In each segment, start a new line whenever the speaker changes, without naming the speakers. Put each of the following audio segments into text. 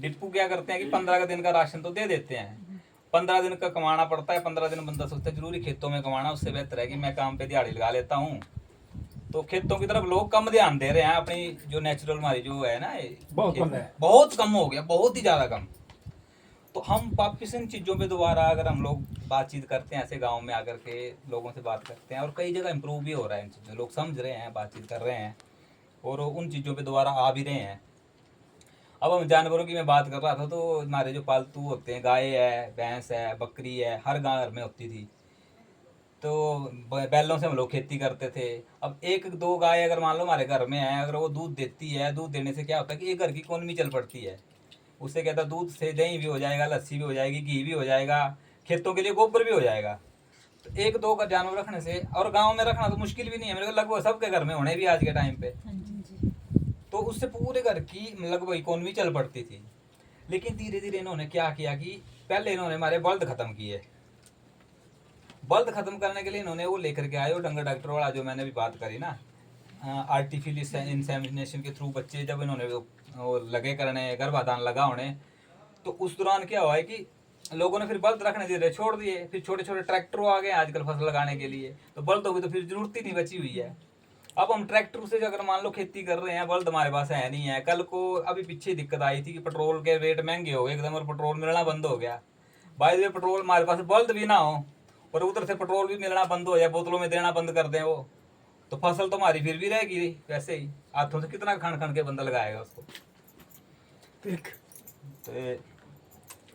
Depot क्या करते हैं कि 15 का दिन का राशन तो दे देते हैं, 15 दिन का कमाना पड़ता है। 15 दिन बंदा सोचता है जरूरी खेतों में कमाना, उससे बेहतर है कि मैं काम पे दिहाड़ी लगा लेता हूँ। तो खेतों की तरफ लोग कम ध्यान दे रहे हैं। अपनी जो नेचुरल हमारी जो है ना,
बहुत कम है,
बहुत कम हो गया, बहुत ही ज्यादा कम। तो हम वापिस इन चीज़ों पे दोबारा अगर हम लोग बातचीत करते हैं, ऐसे गांव में आकर के लोगों से बात करते हैं, और कई जगह इम्प्रूव भी हो रहा है इन चीज़ों, लोग समझ रहे हैं, बातचीत कर रहे हैं और उन चीज़ों पे दोबारा आ भी रहे हैं। अब हम जानवरों की मैं बात कर रहा था, तो हमारे जो पालतू होते हैं, गाय है, भैंस है, बकरी है, हर घर में होती थी। तो बैलों से हम लोग खेती करते थे। अब एक दो गाय अगर मान लो हमारे घर में है, अगर वो दूध देती है, दूध देने से क्या होता है कि एक घर की इकोनॉमी चल पड़ती है। उससे कहता है दूध से दही भी हो जाएगा, लस्सी भी हो जाएगी, घी भी हो जाएगा, खेतों के लिए गोबर भी हो जाएगा। तो एक दो का जानवर रखने से, और गांव में रखना तो मुश्किल भी नहीं है, मेरे को लगभग सबके घर में होने भी आज के टाइम पे। तो उससे पूरे घर की लगभग इकोनॉमी चल पड़ती थी। लेकिन धीरे धीरे इन्होंने क्या किया कि पहले इन्होंने हमारे बल्द खत्म किए। बल्द खत्म करने के लिए इन्होंने वो लेकर के आए, वो डंगर डॉक्टर वाला जो मैंने भी बात करी ना, आर्टिफिशियल इंसेमिनेशन के थ्रू बच्चे जब इन्होंने वो लगे करने, गर्भाधान लगा उन्हें, तो उस दौरान क्या हुआ है कि लोगों ने फिर बल्द रखने धीरे छोड़ दिए। फिर छोटे छोटे ट्रैक्टर आ गए आजकल फसल लगाने के लिए, तो बल्द होगी तो फिर जरूरत ही नहीं बची हुई है। अब हम ट्रैक्टर से अगर मान लो खेती कर रहे हैं, बल्द हमारे पास है नहीं है। कल को अभी पीछे दिक्कत आई थी कि पेट्रोल के रेट महंगे हो गए एकदम, और पेट्रोल मिलना बंद हो गया। बाय द वे पेट्रोल हमारे पास बल्द भी ना हो और उधर से पेट्रोल भी मिलना बंद हो जाए, बोतलों में देना बंद कर दें वो, तो फसल तो हमारी फिर भी रहेगी वैसे ही। हाथों से कितना खंड खंड के बंदा लगाएगा उसको। तो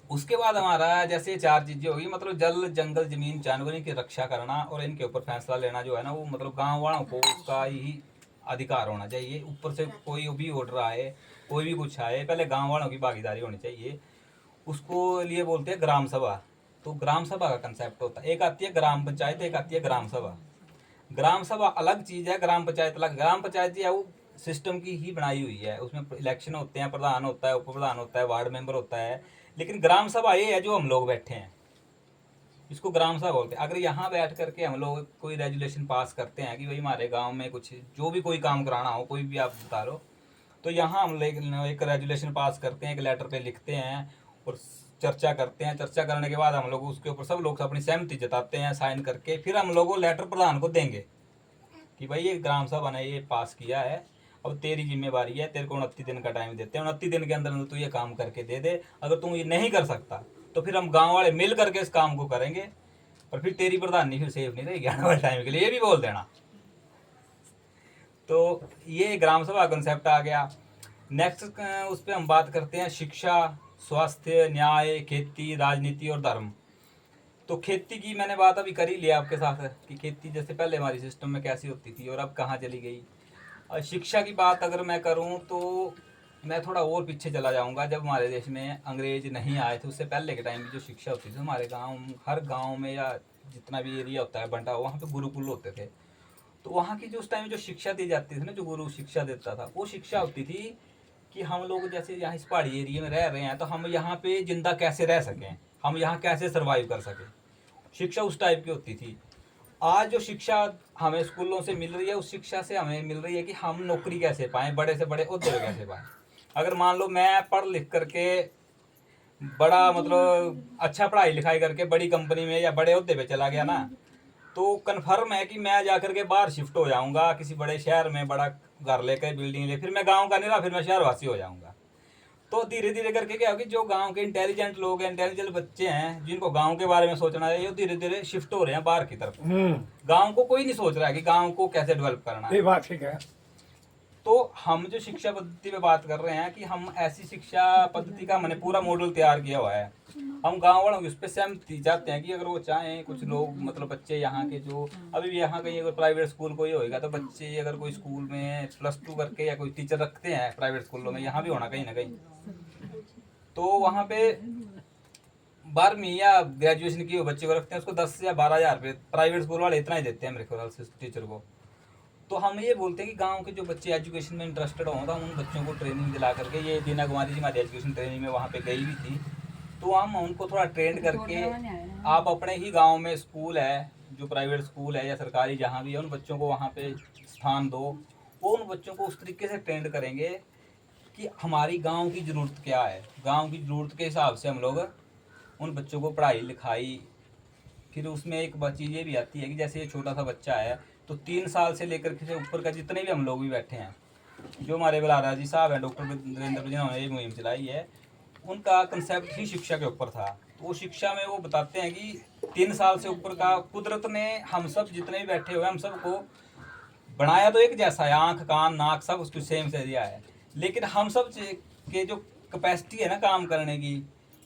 उसके बाद हमारा जैसे चार चीजें होगी, मतलब जल, जंगल, जमीन, जानवरों की रक्षा करना और इनके ऊपर फैसला लेना जो है ना, वो मतलब गांव वालों को उसका ही अधिकार होना चाहिए। ऊपर से कोई भी ऑर्डर आए, कोई भी कुछ आए, पहले गांव वालों की भागीदारी होनी चाहिए। उसको लिए बोलते हैं ग्राम सभा। तो ग्राम सभा का कंसेप्ट होता है, एक आती है ग्राम पंचायत, एक आती है ग्राम सभा। ग्राम सभा अलग चीज है, ग्राम पंचायत अलग। ग्राम पंचायत जो है वो सिस्टम की ही बनाई हुई है, उसमें इलेक्शन होते हैं, प्रधान होता है, उप प्रधान होता है, वार्ड मेंबर होता है। लेकिन ग्राम सभा ये है जो हम लोग बैठे हैं, इसको ग्राम सभा बोलते हैं। अगर यहाँ बैठ करके हम लोग कोई रेजुलेशन पास करते हैं कि भाई हमारे गांव में कुछ जो भी कोई काम कराना हो, कोई भी आप बता लो, तो यहाँ हम एक रेजुलेशन पास करते हैं, एक लेटर पे लिखते हैं और चर्चा करते हैं। चर्चा करने के बाद हम लोग उसके ऊपर सब लोग अपनी सहमति जताते हैं साइन करके, फिर हम लोग वो लेटर प्रधान को देंगे कि भाई ये ग्राम सभा ने ये पास किया है, अब तेरी जिम्मेवारी है, तेरे को 29 दिन का टाइम देते हैं, 29 दिन के अंदर तू ये काम करके दे दे। अगर तुम ये नहीं कर सकता तो फिर हम गांव वाले मिल करके इस काम को करेंगे, और फिर तेरी प्रधानी फिर सेफ नहीं रहेगी आने वाले टाइम के लिए, ये भी बोल देना। तो ये ग्राम सभा कंसेप्ट आ गया। नेक्स्ट उस पर हम बात करते हैं शिक्षा, स्वास्थ्य, न्याय, खेती, राजनीति और धर्म। तो खेती की मैंने बात अभी कर ही लिया आपके साथ कि खेती जैसे पहले हमारी सिस्टम में कैसी होती थी और अब कहाँ चली गई। और शिक्षा की बात अगर मैं करूँ तो मैं थोड़ा और पीछे चला जाऊँगा। जब हमारे देश में अंग्रेज नहीं आए थे उससे पहले के टाइम की जो शिक्षा होती थी हमारे गाँव, हर गाँव में या जितना भी एरिया होता है बंटा, वहाँ पे गुरुकुल होते थे। तो वहाँ की जो उस टाइम जो शिक्षा दी जाती थी ना, जो गुरु शिक्षा देता था, वो शिक्षा होती थी कि हम लोग जैसे यहाँ इस पहाड़ी एरिया में रह रहे हैं तो हम यहाँ पे जिंदा कैसे रह सकें, हम यहाँ कैसे सरवाइव कर सकें। शिक्षा उस टाइप की होती थी। आज जो शिक्षा हमें स्कूलों से मिल रही है, उस शिक्षा से हमें मिल रही है कि हम नौकरी कैसे पाएं, बड़े से बड़े ओहदे पे कैसे पाएं। अगर मान लो मैं पढ़ लिख करके बड़ा मतलब अच्छा पढ़ाई लिखाई करके बड़ी कंपनी में या बड़े ओहदे पे चला गया ना, तो कन्फर्म है कि मैं जाकर के बाहर शिफ्ट हो जाऊंगा किसी बड़े शहर में, बड़ा घर लेकर, बिल्डिंग ले, फिर मैं गांव का नहीं रहा, फिर मैं शहरवासी हो जाऊंगा। तो धीरे धीरे करके क्या होगी, जो गांव के इंटेलिजेंट लोग हैं, इंटेलिजेंट बच्चे हैं, जिनको गांव के बारे में सोचना है, ये धीरे धीरे शिफ्ट हो रहे हैं बाहर की तरफ। गांव को कोई नहीं सोच रहा है कि गांव को कैसे डेवलप करना है।
ये बात ठीक है।
तो हम जो शिक्षा पद्धति पे बात कर रहे हैं कि हम ऐसी शिक्षा पद्धति का मैंने पूरा मॉडल तैयार किया हुआ है। हम गांव वालों की उस पर सहमति चाहते हैं कि अगर वो चाहें, कुछ लोग मतलब बच्चे यहाँ के जो अभी भी यहाँ कहीं अगर प्राइवेट स्कूल कोई होएगा, तो बच्चे अगर कोई स्कूल में +2 करके या कोई टीचर रखते हैं प्राइवेट स्कूलों में, यहाँ भी होना कहीं ना कहीं, तो वहाँ पे 12वीं या ग्रेजुएशन की बच्चे को रखते हैं, उसको 10 या 12 हज़ार रुपये प्राइवेट स्कूल वाले इतना ही देते हैं मेरे ख्याल से टीचर को। तो हम ये बोलते हैं कि गांव के जो बच्चे एजुकेशन में इंटरेस्टेड हों, तो हम उन बच्चों को ट्रेनिंग दिला करके, ये दीना कुमारी जी हमारी एजुकेशन ट्रेनिंग में वहाँ पे गई भी थी, तो हम उनको थोड़ा ट्रेंड करके, आप अपने ही गांव में स्कूल है, जो प्राइवेट स्कूल है या सरकारी जहाँ भी है, उन बच्चों को वहाँ पे स्थान दो। वो उन बच्चों को उस तरीके से ट्रेंड करेंगे कि हमारी गांव की ज़रूरत क्या है। गांव की ज़रूरत के हिसाब से हम लोग उन बच्चों को पढ़ाई लिखाई, फिर उसमें एक चीज़ ये भी आती है कि जैसे ये छोटा सा बच्चा है तो 3 साल से लेकर के ऊपर का जितने भी हम लोग भी बैठे हैं, जो हमारे बलारा जी साहब हैं, डॉक्टर वीरेंद्र जी, जिन्होंने ये मुहिम चलाई है, उनका कंसेप्ट ही शिक्षा के ऊपर था। तो वो शिक्षा में वो बताते हैं कि 3 साल से ऊपर का कुदरत ने हम सब जितने भी बैठे हुए हैं हम सबको बनाया तो एक जैसा है, आँख कान नाक सब कुछ सेम से दिया है, लेकिन हम सब के जो कैपेसिटी है ना काम करने की,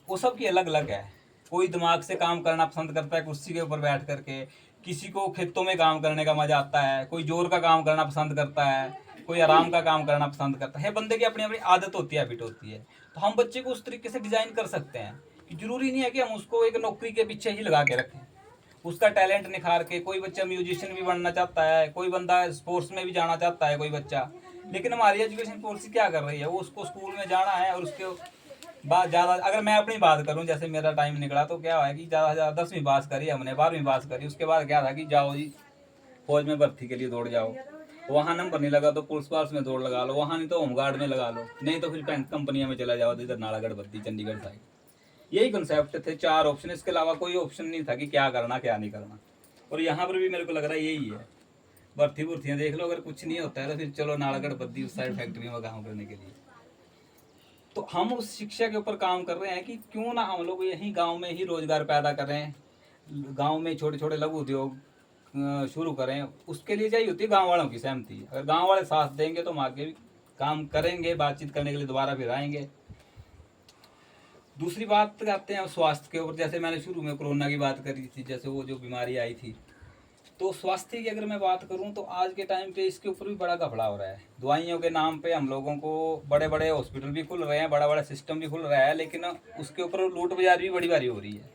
वो सब की अलग अलग है। कोई दिमाग से काम करना पसंद करता है कुर्सी के ऊपर बैठ करके, किसी को खेतों में काम करने का मजा आता है, कोई जोर का काम करना पसंद करता है, कोई आराम का काम करना पसंद करता है। बंदे की अपनी अपनी आदत होती है, हैबिट होती है। तो हम बच्चे को उस तरीके से डिजाइन कर सकते हैं कि जरूरी नहीं है कि हम उसको एक नौकरी के पीछे ही लगा के रखें। उसका टैलेंट निखार के, कोई बच्चा म्यूजिशियन भी बनना चाहता है, कोई बंदा स्पोर्ट्स में भी जाना चाहता है, कोई बच्चा, लेकिन हमारी एजुकेशन पॉलिसी क्या कर रही है, वो उसको स्कूल में जाना है और उसके बाद ज़्यादा, अगर मैं अपनी बात करूं, जैसे मेरा टाइम निकला तो क्या है कि ज़्यादा से ज़्यादा 10वीं पास करी हमने, 12वीं पास करी, उसके बाद क्या था कि जाओ जी फौज में भर्ती के लिए दौड़ जाओ, वहाँ नंबर नहीं लगा तो पुलिस पास में दौड़ लगा लो, वहाँ नहीं तो होमगार्ड में लगा लो, नहीं तो फिर बैंक कंपनियों में चला जाओ, इधर नालागढ़ भर्ती चंडीगढ़ साइड। यही कंसेप्ट थे, 4 ऑप्शन, इसके अलावा कोई ऑप्शन नहीं था कि क्या करना क्या नहीं करना। और यहाँ पर भी मेरे को लग रहा है यही है, भर्तियाँ देख लो, अगर कुछ नहीं होता है तो फिर चलो नालागढ़ भर्ती उस साइड फैक्ट्री में काम करने के लिए। तो हम उस शिक्षा के ऊपर काम कर रहे हैं कि क्यों ना हम लोग यहीं गांव में ही रोजगार पैदा करें, गांव में छोटे छोटे लघु उद्योग शुरू करें। उसके लिए चाहिए होती है गांव वालों की सहमति। अगर गांव वाले साथ देंगे तो हम आगे भी काम करेंगे, बातचीत करने के लिए दोबारा फिर आएंगे। दूसरी बात करते हैं स्वास्थ्य के ऊपर। जैसे मैंने शुरू में कोरोना की बात करी थी, जैसे वो जो बीमारी आई थी, तो स्वास्थ्य की अगर मैं बात करूं तो आज के टाइम पे इसके ऊपर भी बड़ा घपला हो रहा है। दवाइयों के नाम पे हम लोगों को बड़े बड़े हॉस्पिटल भी खुल रहे हैं, बड़ा बड़ा सिस्टम भी खुल रहा है, लेकिन उसके ऊपर लूट बाजार भी बड़ी भारी हो रही है।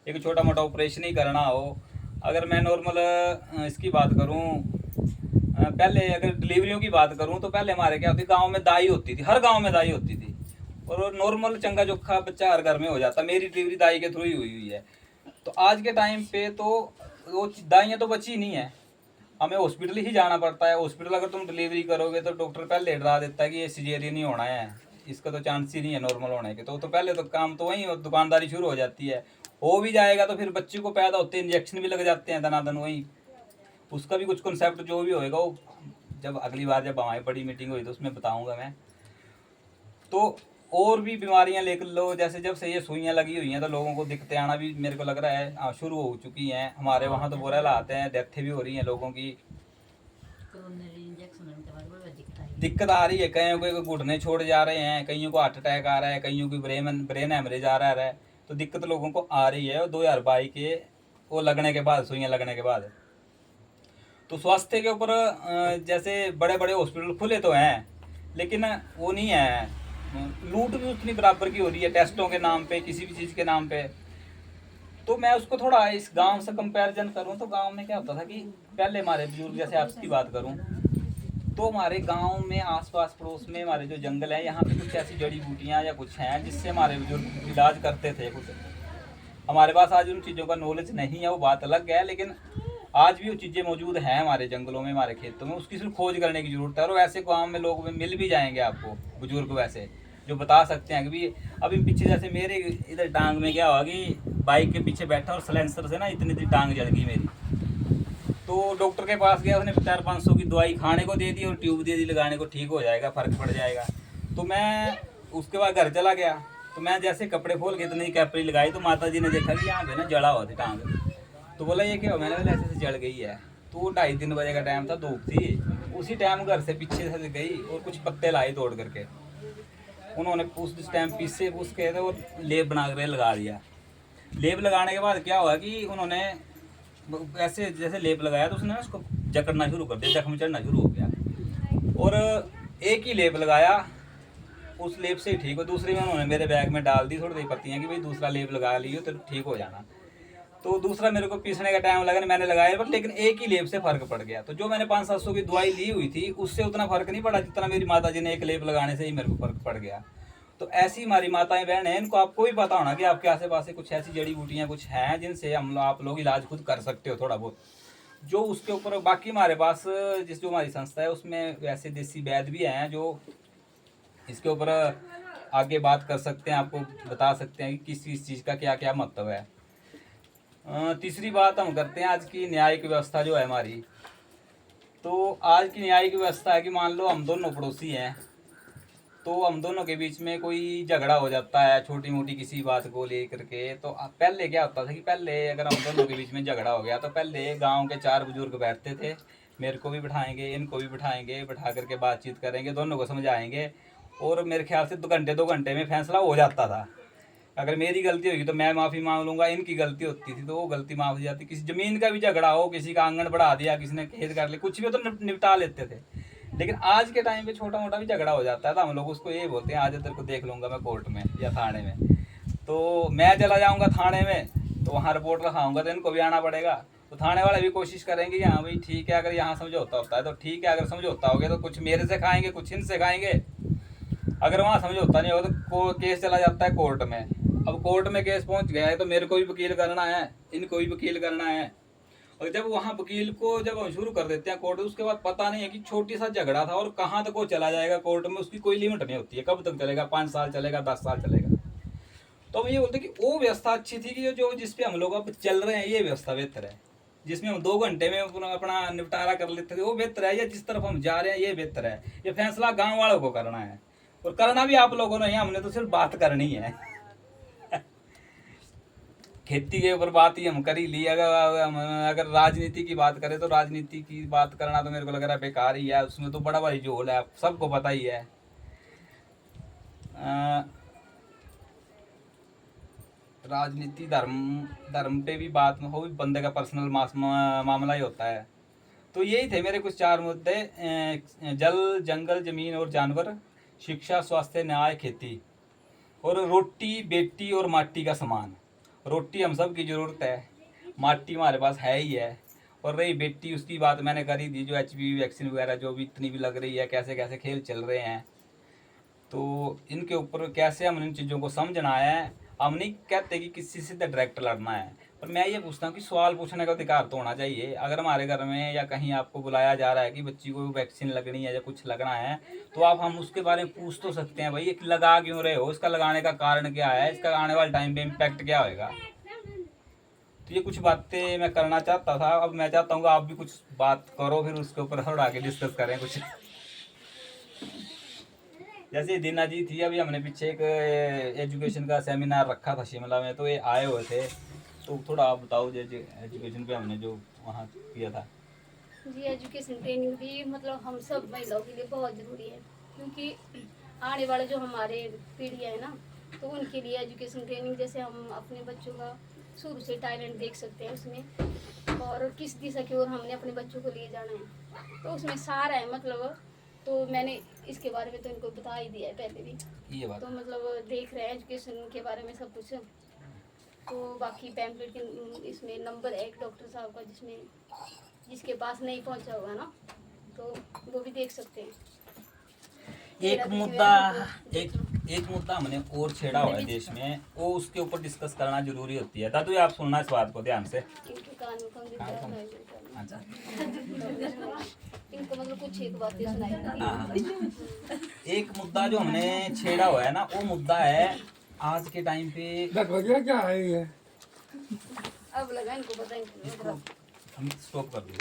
एक छोटा मोटा ऑपरेशन ही करना हो, अगर मैं नॉर्मल इसकी बात करूँ, पहले अगर डिलीवरियों की बात करूँ तो पहले हमारे क्या होती, गाँव में दाई होती थी, हर गाँव में दाई होती थी, और नॉर्मल चंगा चोखा बच्चा हर घर में हो जाता। मेरी डिलीवरी दाई के थ्रू ही हुई है। तो आज के टाइम पे तो वो दाइयाँ तो बची नहीं है, हमें हॉस्पिटल ही जाना पड़ता है। हॉस्पिटल अगर तुम डिलीवरी करोगे तो डॉक्टर पहले डरा देता है कि ये सीजेरियन नहीं होना है, इसका तो चांस ही नहीं है नॉर्मल होने के। तो पहले तो काम तो वहीं दुकानदारी शुरू हो जाती है। हो भी जाएगा तो फिर बच्चे को पैदा होते इंजेक्शन भी लग जाते हैं दनादन वहीं। उसका भी कुछ कॉन्सेप्ट जो भी होएगा वो जब अगली बार जब हमारी बड़ी मीटिंग हुई तो उसमें बताऊंगा मैं। तो और भी बीमारियां ले लो, जैसे जब से ये सुइयां लगी हुई हैं तो लोगों को दिक्कतें आना भी मेरे को लग रहा है शुरू हो चुकी हैं। हमारे वहाँ तो बुरे हालात हैं, डेथें भी हो रही हैं लोगों की, दिक्कत आ रही है। कईयों को घुटने छोड़ जा रहे हैं, कईयों को हार्ट अटैक आ रहा है, कईयों की ब्रेन हेमरेज आ रहा है। तो दिक्कत लोगों को आ रही है। और 2022 के वो लगने के बाद, सुइयां लगने के बाद, तो स्वास्थ्य के ऊपर जैसे बड़े बड़े हॉस्पिटल खुले तो हैं, लेकिन वो नहीं है, लूट भी उतनी बराबर की हो रही है टेस्टों के नाम पे, किसी भी चीज़ के नाम पे। तो मैं उसको थोड़ा इस गांव से कंपैरिजन करूं तो गांव में क्या होता था कि पहले हमारे बुजुर्ग, जैसे आपकी बात करूं तो हमारे गांव में आसपास पड़ोस में हमारे जो जंगल है, यहाँ पे कुछ ऐसी जड़ी बूटियाँ या कुछ हैं जिससे हमारे बुजुर्ग इलाज करते थे। कुछ हमारे पास आज उन चीज़ों का नॉलेज नहीं है, वो बात अलग है, लेकिन आज भी वो चीज़ें मौजूद हैं हमारे जंगलों में, हमारे खेतों में। उसकी सिर्फ खोज करने की ज़रूरत है। और ऐसे गाँव में लोग मिल भी जाएंगे आपको बुजुर्ग वैसे जो बता सकते हैं कि अभी पीछे जैसे मेरे इधर टांग में क्या हुआ कि बाइक के पीछे बैठा और सलेंसर से ना इतनी टांग जल गई मेरी। तो डॉक्टर के पास गया, उसने 400-500 की दवाई खाने को दे दी और ट्यूब दे दी लगाने को, ठीक हो जाएगा, फ़र्क पड़ जाएगा। तो मैं उसके बाद घर चला गया, तो मैं जैसे कपड़े खोल के इतनी कैपरी लगाई तो माता जी ने देखा कि यहाँ पे ना जड़ा हुआ थी टांग। तो बोला ये क्या, मैंने बोला ऐसे जड़ गई है। तो 2:30-3 बजे का टाइम था, धूप थी। उसी टाइम घर से पीछे से गई और कुछ पत्ते लाई तोड़ करके, उन्होंने उस टाइम पीछे उसके वो लेप बना कर लगा दिया। लेप लगाने के बाद क्या हुआ कि उन्होंने ऐसे जैसे लेप लगाया तो उसने उसको जकड़ना शुरू कर दिया, जख्म चढ़ना शुरू हो गया। और एक ही लेप लगाया, उस लेप से ही ठीक हो। दूसरी में उन्होंने मेरे बैग में डाल दी थोड़ी दी पत्तियाँ कि भाई दूसरा लेप लगा लियो तो ठीक हो जाना। तो दूसरा मेरे को पीसने का टाइम लगा, मैंने लगाया, पर लेकिन एक ही लेप से फ़र्क पड़ गया। तो जो मैंने 500-700 की दवाई ली हुई थी उससे उतना फ़र्क नहीं पड़ा जितना मेरी माता जी ने एक लेप लगाने से ही मेरे को फ़र्क पड़ गया। तो ऐसी हमारी माताएं बहन हैं, इनको आपको भी पता होना कि आपके आस पास कुछ ऐसी जड़ी बूटियाँ कुछ हैं जिनसे आप लोग इलाज खुद कर सकते हो थोड़ा बहुत। जो उसके ऊपर बाकी हमारे पास जो हमारी संस्था है उसमें वैसे देसी वैद्य भी हैं जो इसके ऊपर आगे बात कर सकते हैं, आपको बता सकते हैं कि किस किस चीज़ का क्या क्या महत्व है। तीसरी बात हम करते हैं आज की न्यायिक व्यवस्था जो है हमारी। तो आज की न्यायिक व्यवस्था है कि मान लो हम दोनों पड़ोसी हैं, तो हम दोनों के बीच में कोई झगड़ा हो जाता है छोटी मोटी किसी बात को लेकर के। तो पहले क्या होता था कि पहले अगर हम दोनों के बीच में झगड़ा हो गया तो पहले गांव के 4 बुजुर्ग बैठते थे, मेरे को भी बिठाएंगे, इनको भी बिठाएंगे, बिठा करके बातचीत करेंगे, दोनों को समझाएंगे, और मेरे ख्याल से 2 घंटे में फैसला हो जाता था। अगर मेरी गलती होगी तो मैं माफ़ी मांग लूँगा, इनकी गलती होती थी तो वो गलती माफ़ हो जाती। किसी ज़मीन का भी झगड़ा हो, किसी का आंगन बढ़ा दिया, किसी ने खेत कर लिया, कुछ भी तो निपटा लेते थे। लेकिन आज के टाइम पे छोटा मोटा भी झगड़ा हो जाता है तो हम लोग उसको ये बोलते हैं, आज तेरे को देख लूँगा मैं कोर्ट में या थाने में। तो मैं चला जाऊँगा थाने में, तो वहाँ रिपोर्ट रखाऊँगा तो इनको भी आना पड़ेगा। तो थाने वाले भी कोशिश करेंगे कि हाँ भाई ठीक है, अगर यहाँ समझौता होता है तो ठीक है, अगर समझौता हो गया तो कुछ मेरे से खाएंगे, कुछ इनसे खाएंगे। अगर वहाँ समझौता नहीं होगा तो केस चला जाता है कोर्ट में। अब कोर्ट में केस पहुँच गया है तो मेरे को भी वकील करना है, इनको भी वकील करना है। और जब वहाँ वकील को जब हम शुरू कर देते हैं कोर्ट, उसके बाद पता नहीं है कि छोटी सा झगड़ा था और कहाँ तक वो चला जाएगा कोर्ट में, उसकी कोई लिमिट नहीं होती है, कब तक चलेगा, 5 साल चलेगा, 10 साल चलेगा। तो हम ये बोलते हैं कि वो व्यवस्था अच्छी थी कि जो जिस पे हम लोग अब चल रहे हैं ये व्यवस्था बेहतर है, जिसमें हम 2 घंटे में अपना निपटारा कर लेते थे वो बेहतर है, या जिस तरफ हम जा रहे हैं ये बेहतर है। ये फैसला गाँव वालों को करना है, और करना भी आप लोगों ने, हमने तो सिर्फ बात करनी है। खेती के ऊपर बात ही हम कर ही ली। अगर राजनीति की बात करें तो राजनीति की बात करना तो मेरे को लग रहा है बेकार ही है, उसमें तो बड़ा भारी झोल है, सबको पता ही है। राजनीति धर्म पे भी बात हो, भी बंदे का पर्सनल मामला ही होता है। तो यही थे मेरे कुछ 4 मुद्दे, जल, जंगल, जमीन और जानवर, शिक्षा, स्वास्थ्य, न्याय, खेती, और रोटी, बेटी और माटी का समान। रोटी हम सब की ज़रूरत है, माटी हमारे पास है ही है, और रही बेटी उसकी बात मैंने करी थी, जो HPV वैक्सीन वगैरह जो भी इतनी भी लग रही है, कैसे कैसे खेल चल रहे हैं, तो इनके ऊपर कैसे हम इन चीज़ों को समझना है। हम नहीं कहते कि किसी से डायरेक्ट लड़ना है, पर मैं ये पूछता हूँ कि सवाल पूछने का अधिकार तो होना चाहिए। अगर हमारे घर में या कहीं आपको बुलाया जा रहा है कि बच्ची को वैक्सीन लगनी है या कुछ लगना है, तो आप हम उसके बारे में पूछ तो सकते हैं, भाई ये लगा क्यों रहे हो, इसका लगाने का कारण क्या है, इसका आने वाले टाइम पे इम्पैक्ट क्या होएगा। तो ये कुछ बातें मैं करना चाहता था। अब मैं चाहता हूँ आप भी कुछ बात करो, फिर उसके ऊपर थोड़ा आगे डिस्कस करें कुछ। जैसे दीना जी थी, अभी हमने पीछे एक एजुकेशन का सेमिनार रखा था शिमला में, तो ये आए हुए थे, तो थोड़ा आप बताओ जैसे एजुकेशन पे हमने जो वहाँ किया था।
जी, एजुकेशन ट्रेनिंग भी मतलब हम सब महिलाओं के लिए बहुत ज़रूरी है, क्योंकि आने वाले जो हमारे पीढ़ी है ना, तो उनके लिए एजुकेशन ट्रेनिंग, जैसे हम अपने बच्चों का शुरू से टैलेंट देख सकते हैं उसमें, और किस दिशा की ओर हमने अपने बच्चों को ले जाना है, तो उसमें सारा है मतलब। तो मैंने इसके बारे में तो इनको बता ही दिया है पहले भी,
ये बात
तो मतलब देख रहे हैं एजुकेशन के बारे में सब कुछ। तो बाकी पैम्पलेट के इसमें नंबर है एक डॉक्टर साहब का, जिसके पास नहीं पहुंचा होगा ना, तो वो भी देख सकते हैं।
एक मुद्दा हमने और छेड़ा हुआ है देश में, वो उसके ऊपर डिस्कस करना जरूरी होती है। दादू आप सुनना इस बात को ध्यान से।
इनके कान में
अच्छा,
इनको मतलब कुछ एक बातें सुनाई।
हाँ, एक मुद्दा जो हमने छेड़ा हुआ है ना, वो मुद्दा है आज के टाइम पे
क्या है ये?
अब लगा इनको पता, इनको
हम स्टॉप कर दिए।